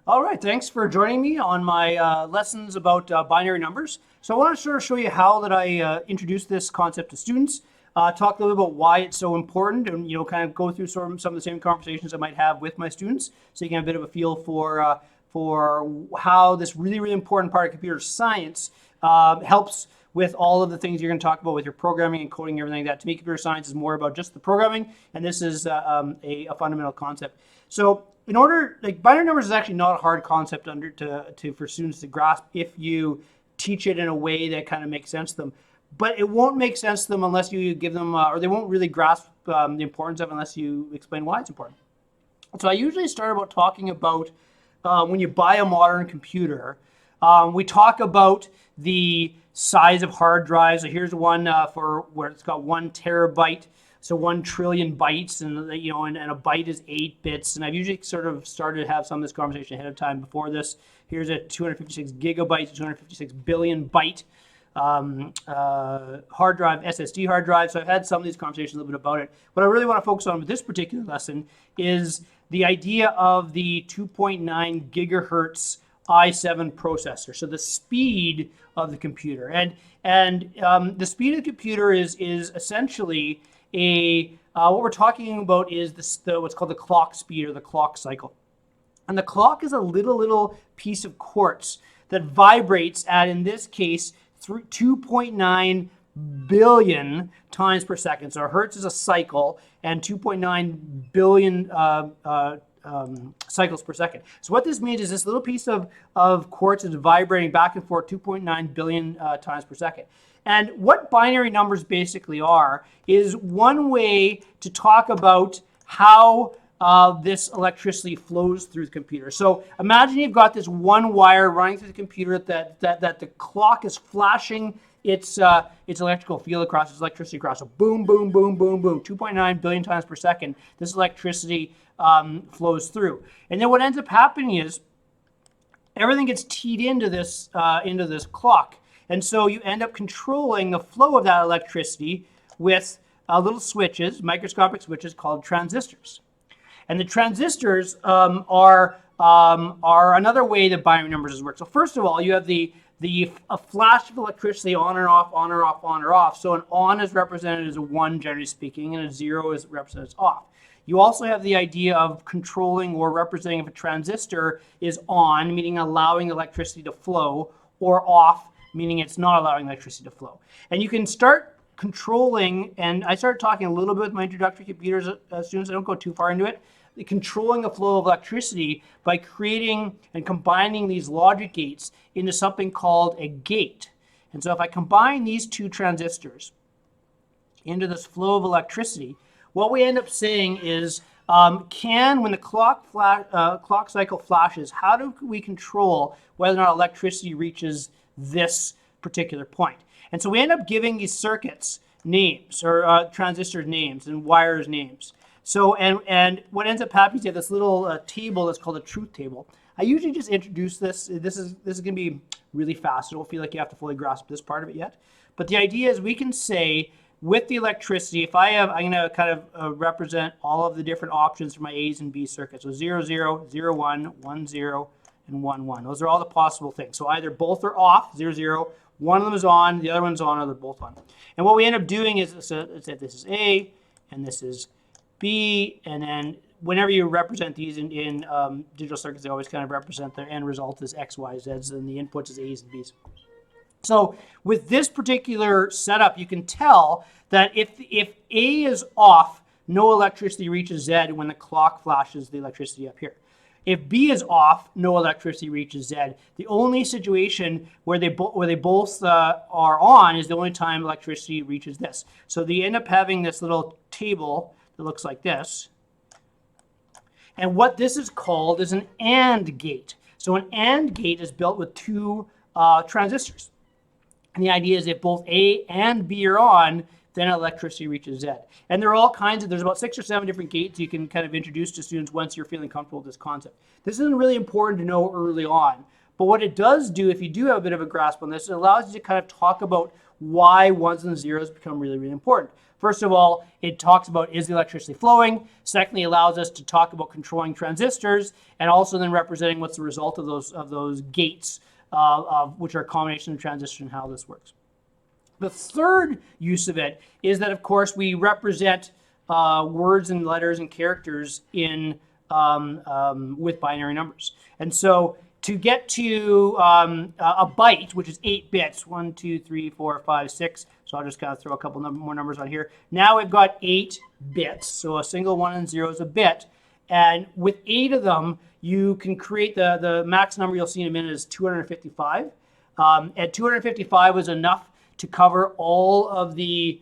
All right, thanks for joining me on my lessons about binary numbers. So I want to sort of show you how that I introduce this concept to students, talk a little bit about why it's so important, and kind of go through some of the same conversations I might have with my students, so you can have a bit of a feel for how this really important part of computer science helps with all of the things you're going to talk about with your programming and coding and everything like that. To me, computer science is more about just the programming, and this is a fundamental concept. So in order, like binary numbers is actually not a hard concept for students to grasp if you teach it in a way that kind of makes sense to them. But it won't make sense to them unless you give them, or they won't really grasp the importance of it unless you explain why it's important. So I usually start about talking about when you buy a modern computer, we talk about the size of hard drives. So here's one for where it's got 1 terabyte. So 1 trillion bytes, and and a byte is 8 bits. And I've usually sort of started to have some of this conversation ahead of time before this. Here's a 256 gigabytes, 256 billion byte hard drive, SSD hard drive. So I've had some of these conversations a little bit about it. What I really want to focus on with this particular lesson is the idea of the 2.9 gigahertz i7 processor. So the speed of the computer, and the speed of the computer is essentially what we're talking about is what's called the clock speed or the clock cycle. And the clock is a little piece of quartz that vibrates at, in this case, 2.9 billion times per second. So a hertz is a cycle, and 2.9 billion cycles per second. So what this means is this little piece of quartz is vibrating back and forth 2.9 billion times per second. And what binary numbers basically are is one way to talk about how this electricity flows through the computer. So imagine you've got this one wire running through the computer that the clock is flashing its electrical field across, its electricity across. So boom, boom, boom, boom, boom, 2.9 billion times per second, this electricity flows through. And then what ends up happening is everything gets teed into this clock. And so you end up controlling the flow of that electricity with little switches, microscopic switches called transistors. And the transistors are another way that binary numbers work. So first of all, you have a flash of electricity on and off, on or off, on or off. So an on is represented as a 1, generally speaking, and a 0 is represented as off. You also have the idea of controlling or representing if a transistor is on, meaning allowing electricity to flow, or off, meaning it's not allowing electricity to flow. And you can start controlling, and I started talking a little bit with my introductory computers students, I don't go too far into it, controlling the flow of electricity by creating and combining these logic gates into something called a gate. And so if I combine these two transistors into this flow of electricity, what we end up saying is, when the clock cycle flashes, how do we control whether or not electricity reaches this particular point? And so we end up giving these circuits names, or transistors names, and wires names. So, and what ends up happening is you have this little table that's called a truth table. I usually just introduce this. This is going to be really fast. I don't feel like you have to fully grasp this part of it yet. But the idea is we can say with the electricity, I'm going to kind of represent all of the different options for my A's and B's circuit. So 0, 0, 0, 1, 1, 0, and 1, 1. Those are all the possible things. So either both are off, 0, 0, one of them is on, the other one's on, or they're both on. And what we end up doing is, so let's say this is A, and this is B, and then whenever you represent these in digital circuits, they always kind of represent their end result as X, Y, Z's, and the inputs as A's and B's. So with this particular setup, you can tell that if A is off, no electricity reaches Z when the clock flashes the electricity up here. If B is off, no electricity reaches Z. The only situation where they both are on is the only time electricity reaches this. So they end up having this little table that looks like this. And what this is called is an AND gate. So an AND gate is built with two transistors. And the idea is if both A and B are on, then electricity reaches Z. And there are all kinds of, there's about 6 or 7 different gates you can kind of introduce to students once you're feeling comfortable with this concept. This isn't really important to know early on, But what it does do, if you do have a bit of a grasp on this, it allows you to kind of talk about why ones and zeros become really, really important. First of all, it talks about, is the electricity flowing? Secondly, it allows us to talk about controlling transistors, and also then representing what's the result of those gates, which are a combination of transistors, and how this works. The third use of it is that, of course, we represent words and letters and characters in with binary numbers. And so to get to a byte, which is 8 bits, 1, 2, 3, 4, 5, 6. So I'll just kind of throw a couple more numbers on here. Now we've got 8 bits. So a single 1 and 0 is a bit. And with 8 of them, you can create the max number you'll see in a minute is 255. And 255 was enough to cover all of the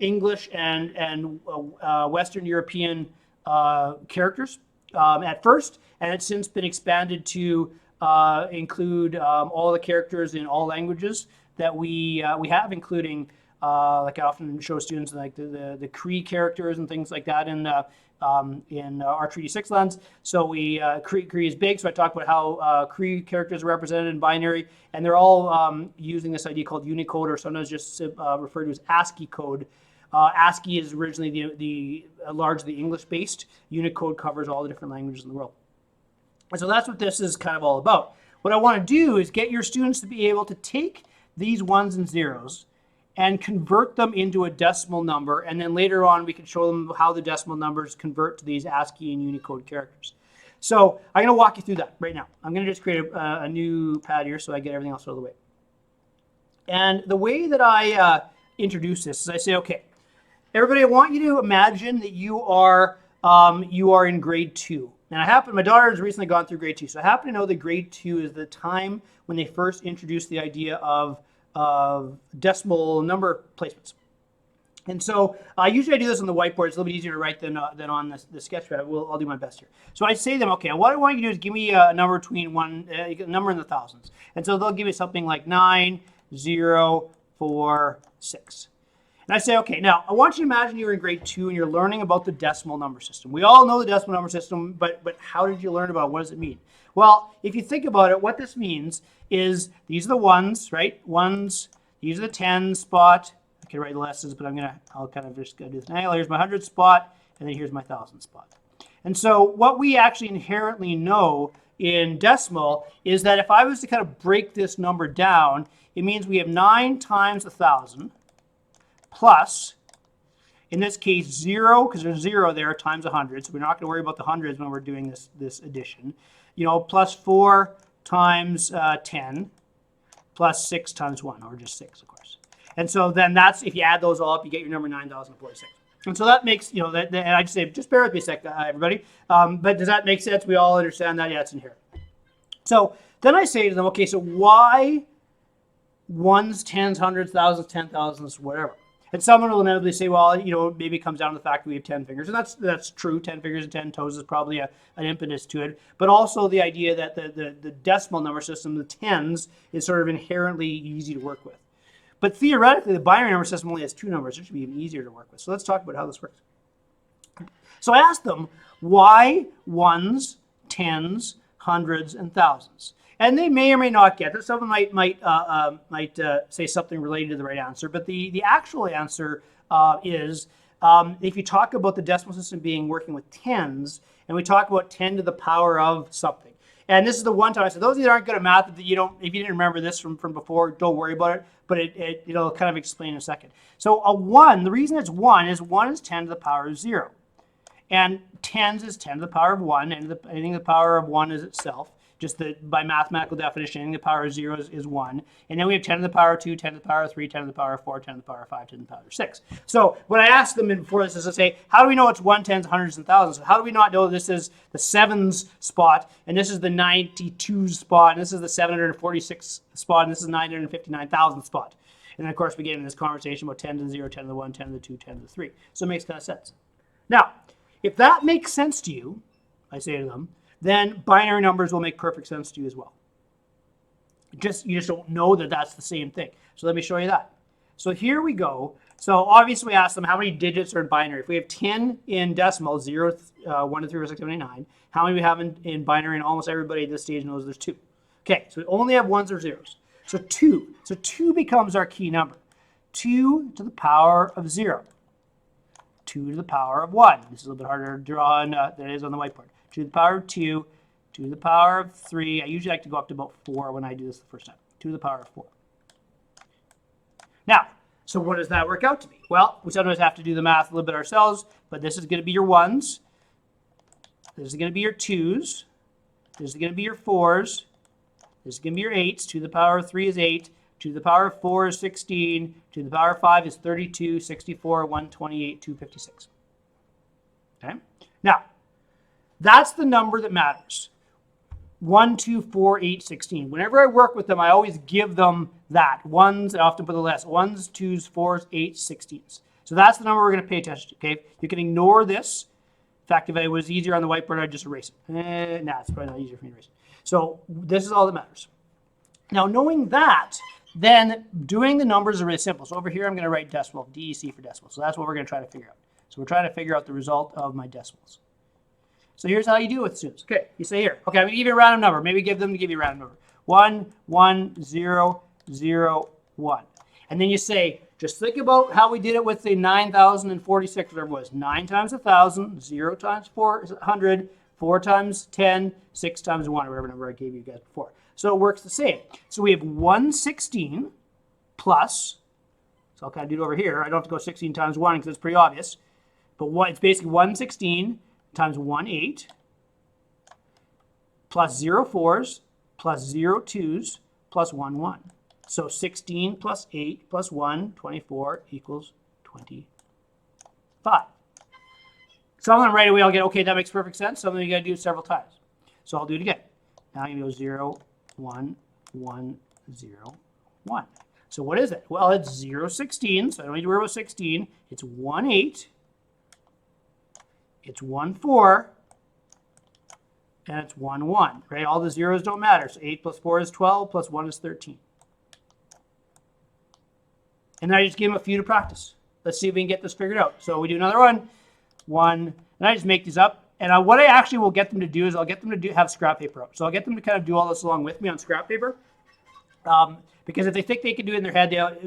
English and Western European characters at first, and it's since been expanded to include all the characters in all languages that we have, including like I often show students like the Cree characters and things like that in our Treaty 6 lens. So Cree is big, so I talk about how Cree characters are represented in binary, and they're all using this idea called Unicode, or sometimes just referred to as ASCII code. ASCII is originally the largely English-based. Unicode covers all the different languages in the world. And so that's what this is kind of all about. What I want to do is get your students to be able to take these ones and zeros and convert them into a decimal number, and then later on we can show them how the decimal numbers convert to these ASCII and Unicode characters. So I'm going to walk you through that right now. I'm going to just create a new pad here so I get everything else out of the way. And the way that I introduce this is I say, okay, everybody, I want you to imagine that you are in grade 2. And my daughter has recently gone through grade 2, so I happen to know that grade 2 is the time when they first introduced the idea of decimal number placements. And so usually I do this on the whiteboard. It's a little bit easier to write than on the sketch pad. I'll do my best here. So I say to them, okay, what I want you to do is give me a number between a number in the thousands. And so they'll give me something like 9, 0, 4, 6. And I say, okay, now I want you to imagine you're in grade 2 and you're learning about the decimal number system. We all know the decimal number system, but how did you learn about it? What does it mean? Well, if you think about it, what this means is these are the ones, right? Ones, these are the 10 spot. I can write the lessons, but I'll kind of just go do this. Now here's my 100 spot, and then here's my 1,000 spot. And so what we actually inherently know in decimal is that if I was to kind of break this number down, it means we have 9 times 1,000 plus, in this case, 0, because there's 0 there, times 100. So we're not going to worry about the hundreds when we're doing this addition. Plus 4 times 10, plus 6 times 1, or just 6, of course. And so then that's, if you add those all up, you get your number 9,046. And so that makes, and I just say, just bear with me a sec, everybody. But does that make sense? We all understand that? Yeah, it's in here. So then I say to them, okay, so why ones, tens, hundreds, thousands, 10,000s, whatever? And someone will inevitably say, well, maybe it comes down to the fact that we have 10 fingers. And that's true. 10 fingers and 10 toes is probably an impetus to it. But also the idea that the decimal number system, the tens, is sort of inherently easy to work with. But theoretically, the binary number system only has 2 numbers. It should be even easier to work with. So let's talk about how this works. So I asked them, why ones, tens, hundreds, and thousands? And they may or may not get that. Some of them might say something related to the right answer. But the actual answer is if you talk about the decimal system working with tens, and we talk about 10 to the power of something. And this is the one time I said, those of you that aren't good at math, if you didn't remember this from before, don't worry about it. But it'll kind of explain in a second. So a 1, the reason it's 1 is 10 to the power of 0. And tens is 10 to the power of 1, and anything to the power of 1 is itself. Just by mathematical definition, anything to the power of 0 is 1. And then we have 10 to the power of 2, 10 to the power of 3, 10 to the power of 4, 10 to the power of 5, 10 to the power of 6. So what I asked them before this is to say, how do we know it's 1, 10s, hundreds, and thousands? How do we not know this is the 7s spot, and this is the 92 spot, and this is the 746 spot, and this is the 959,000 spot? And then, of course, we get into this conversation about 10 to the 0, 10 to the 1, 10 to the 2, 10 to the 3. So it makes kind of sense. Now, if that makes sense to you, I say to them, then binary numbers will make perfect sense to you as well. You just don't know that that's the same thing. So let me show you that. So here we go. So obviously we ask them how many digits are in binary. If we have 10 in decimal, 0, 1, 2, 3, 4, 6, 7, 8, 9, how many we have in binary? And almost everybody at this stage knows there's 2. Okay, so we only have ones or zeros. So 2. So 2 becomes our key number. 2 to the power of 0. 2 to the power of 1. This is a little bit harder to draw on, than it is on the whiteboard. 2 to the power of 2. 2 to the power of 3. I usually like to go up to about 4 when I do this the first time. 2 to the power of 4. Now, so what does that work out to be? Well, we sometimes have to do the math a little bit ourselves, but this is going to be your 1s. This is going to be your 2s. This is going to be your 4s. This is going to be your 8s. 2 to the power of 3 is 8. 2 to the power of 4 is 16. 2 to the power of 5 is 32, 64, 128, 256. Okay? Now, that's the number that matters. 1, 2, 4, 8, 16. Whenever I work with them, I always give them that. Ones, I often put the less. 1s, 2s, 4s, 8s, 16s. So that's the number we're going to pay attention to. Okay? You can ignore this. In fact, if it was easier on the whiteboard, I'd just erase it. Nah, it's probably not easier for me to erase it. So this is all that matters. Now, knowing that, then doing the numbers are really simple. So over here, I'm going to write decimal, DEC for decimal. So that's what we're going to try to figure out. So we're trying to figure out the result of my decimals. So here's how you do it with students. Okay, you say here, okay, I'm going to give you a random number. Maybe give them to give you a random number. 1, 1, 0, 0, 1. And then you say, just think about how we did it with the 9,046, whatever it was. 9 times 1,000, 0 times 400, 4 times 10, 6 times 1, or whatever number I gave you guys before. So it works the same. So we have 116 plus, so I'll kind of do it over here. I don't have to go 16 times 1 because it's pretty obvious. But it's basically 116 times 1, 8, plus 0 4s, plus 0 2s, plus 1 1. So 16 plus 8 plus 1, 24 equals 25. Some of them right away I'll get, okay, that makes perfect sense. Some of them you got to do it several times. So I'll do it again. Now I'm going to go 0, 1, 1, 0, 1. So what is it? Well, it's 0, 16. So I don't need to worry about 16. It's 1, 8. It's 1, 4. And it's 1, 1. Right? All the zeros don't matter. So 8 plus 4 is 12, plus 1 is 13. And then I just give them a few to practice. Let's see if we can get this figured out. So we do another one. 1. And I just make these up. And what I actually will get them to do is I'll get them to have scrap paper up. So I'll get them to kind of do all this along with me on scrap paper. Because if they think they can do it in their head, not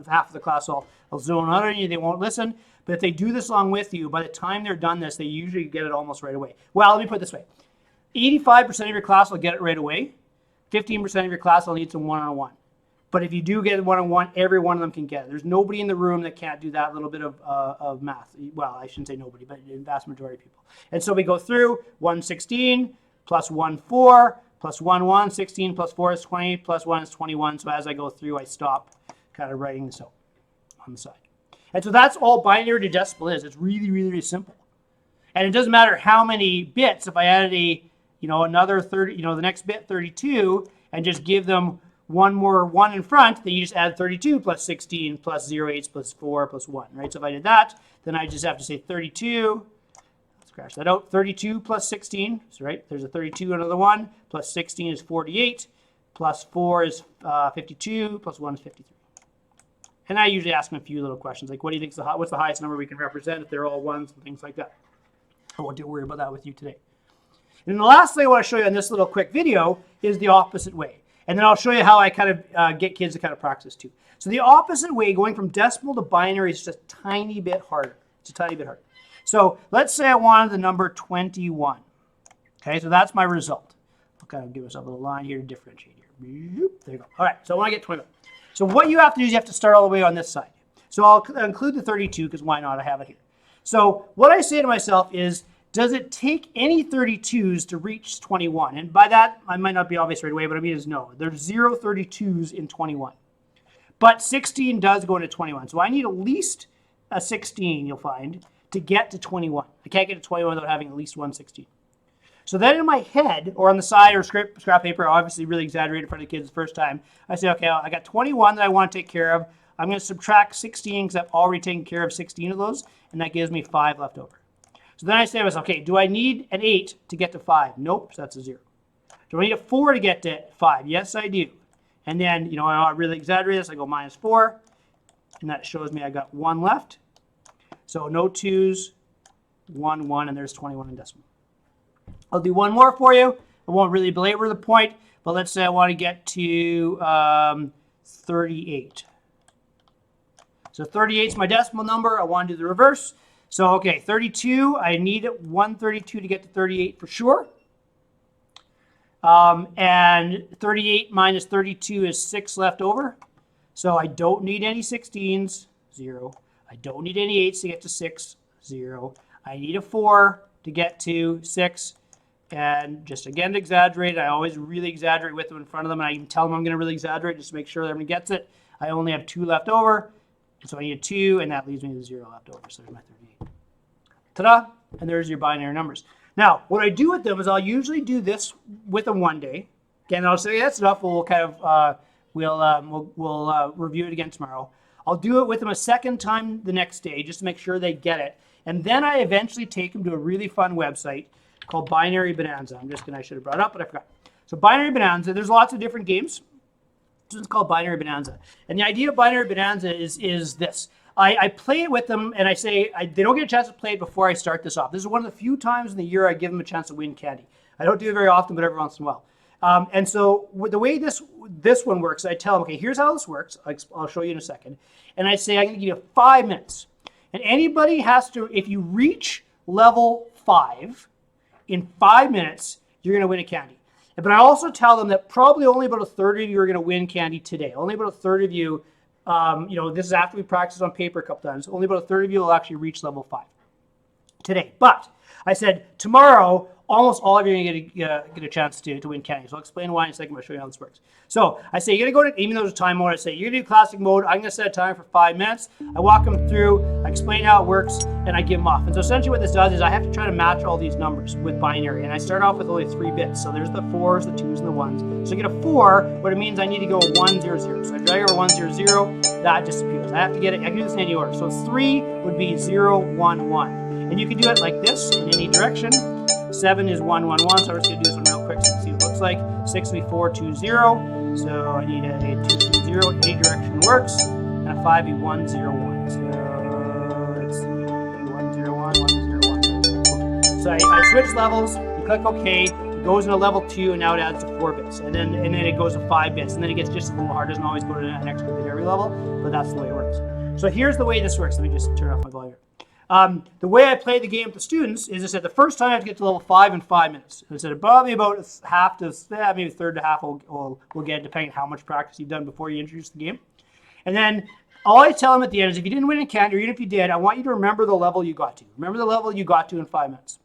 half of the class I'll zone out on you. They won't listen. But if they do this along with you, by the time they're done this, they usually get it almost right away. Well, let me put it this way. 85% of your class will get it right away. 15% of your class will need some one-on-one. But if you do get one-on-one, every one of them can get it. There's nobody in the room that can't do that little bit of math. Well, I shouldn't say nobody, but the vast majority of people. And so we go through 116 plus 1, 4 plus 1, 1. 16 plus 4 is 20 plus 1 is 21. So as I go through, I stop kind of writing this out on the side. And so that's all binary to decimal is. It's really, really, really simple. And it doesn't matter how many bits. If I added another 30, the next bit 32, and just give them one more 1 in front, then you just add 32 plus 16 plus 0, 8 plus 4 plus 1, right? So if I did that, then I just have to say 32. Let's scratch that out. 32 plus 16, so right, there's a 32, another 1, plus 16 is 48, plus 4 is 52, plus 1 is 53. And I usually ask them a few little questions, like what do you think what's the highest number we can represent if they're all ones and things like that. I won't worry about that with you today. And the last thing I want to show you in this little quick video is the opposite way. And then I'll show you how I kind of get kids to kind of practice too. So the opposite way, going from decimal to binary, is just a tiny bit harder. It's a tiny bit harder. So let's say I wanted the number 21. Okay, so that's my result. I'll kind of give myself a little line here to differentiate here. There you go. All right, so I want to get 21. So what you have to do is you have to start all the way on this side. So I'll include the 32 because why not? I have it here. So what I say to myself is, does it take any 32s to reach 21? And by that, I might not be obvious right away, but I mean is no. There's 0 32s in 21. But 16 does go into 21. So I need at least a 16, you'll find, to get to 21. I can't get to 21 without having at least one 16. So then in my head, or on the side or scrap paper, obviously really exaggerate in front of the kids the first time, I say, okay, I got 21 that I want to take care of. I'm going to subtract 16 because I've already taken care of 16 of those, and that gives me 5 left over. So then I say to myself, okay, do I need an 8 to get to 5? Nope, so that's a 0. Do I need a 4 to get to 5? Yes, I do. And then, I really exaggerate this. I go minus 4, and that shows me I got 1 left. So no 2s, 1, 1, and there's 21 in decimal. I'll do one more for you. And won't really belabor the point, but let's say I want to get to 38. So 38 is my decimal number. I want to do the reverse. So, okay, 32, I need 132 to get to 38 for sure. And 38 minus 32 is 6 left over. So I don't need any 16s, 0. I don't need any 8s to get to 6, 0. I need a 4 to get to 6. And just again to exaggerate, I always really exaggerate with them in front of them. And I even tell them I'm going to really exaggerate just to make sure that everyone gets it. I only have 2 left over. So I need a 2, and that leaves me with 0 left over. So there's my 38. Ta-da! And there's your binary numbers. Now, what I do with them is I'll usually do this with them one day. Again, I'll say that's enough. We'll kind of we'll review it again tomorrow. I'll do it with them a second time the next day just to make sure they get it. And then I eventually take them to a really fun website called Binary Bonanza. I should have brought it up, but I forgot. So Binary Bonanza, there's lots of different games. It's called Binary Bonanza. And the idea of Binary Bonanza is this. I play it with them, and I say they don't get a chance to play it before I start this off. This is one of the few times in the year I give them a chance to win candy. I don't do it very often, but every once in a while. And so the way this one works, I tell them, okay, here's how this works. I'll show you in a second. And I say I'm going to give you 5 minutes. And anybody has to, if you reach level 5 in 5 minutes, you're going to win a candy. But I also tell them that probably only about a third of you are going to win candy today. Only about a third of you, this is after we practiced on paper a couple times, only about a third of you will actually reach level 5 today. But I said tomorrow, almost all of you are going to get a chance to win candy. So I'll explain why in a second. I'll show you how this works. So I say you're going to go to, even though there's a time mode, I say you're going to do classic mode. I'm going to set a timer for 5 minutes. I walk them through, I explain how it works, and I give them off. And so essentially what this does is I have to try to match all these numbers with binary. And I start off with only 3 bits. So there's the 4s, the 2s, and the 1s. So I get a 4, but it means I need to go 1, 0, 0. So I drag over 1, 0, 0. That disappears. I have to get it. I can do this in any order. So 3 would be 0, 1, 1. And you can do it like this in any direction. 7 is 1, 1, 1, so I'm just going to do this one real quick so you can see what it looks like. 6 will be 4, 2, 0. So I need a 2, 2, 0. Any direction works. And a 5 be 1, 0, 1. So let's see. 1, 0, 1, 1, 0, 1. So I switch levels. You click OK. It goes into level 2, and now it adds to 4 bits. And then it goes to 5 bits. And then it gets just a little hard. It doesn't always go to an extra bit every level, but that's the way it works. So here's the way this works. Let me just turn off my volume. The way I play the game with the students is I said the first time I have to get to level 5 in 5 minutes. I said probably about half to maybe a third to half we'll get depending on how much practice you've done before you introduce the game. And then all I tell them at the end is if you didn't win a candy, or even if you did, I want you to remember the level you got to. Remember the level you got to in 5 minutes.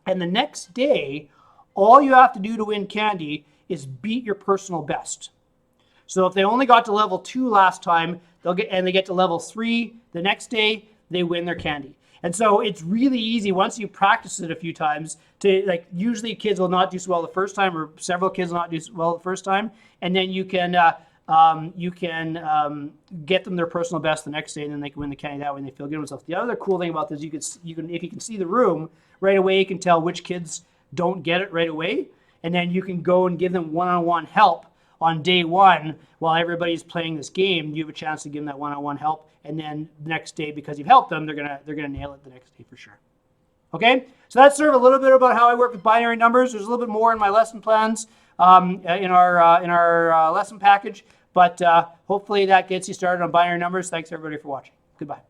And the next day, all you have to do to win candy is beat your personal best. So if they only got to level 2 last time, they get to level 3 the next day, they win their candy. And so it's really easy once you practice it a few times to usually kids will not do so well the first time, or several kids will not do so well the first time, and then you can get them their personal best the next day, and then they can win the candy that way and they feel good with themselves. The other cool thing about this, you can if you can see the room right away, you can tell which kids don't get it right away, and then you can go and give them one-on-one help on day 1 while everybody's playing this game. You have a chance to give them that one-on-one help. And then the next day, because you've helped them, they're gonna nail it the next day for sure. Okay, so that's sort of a little bit about how I work with binary numbers. There's a little bit more in my lesson plans in our lesson package, but hopefully that gets you started on binary numbers. Thanks everybody for watching. Goodbye.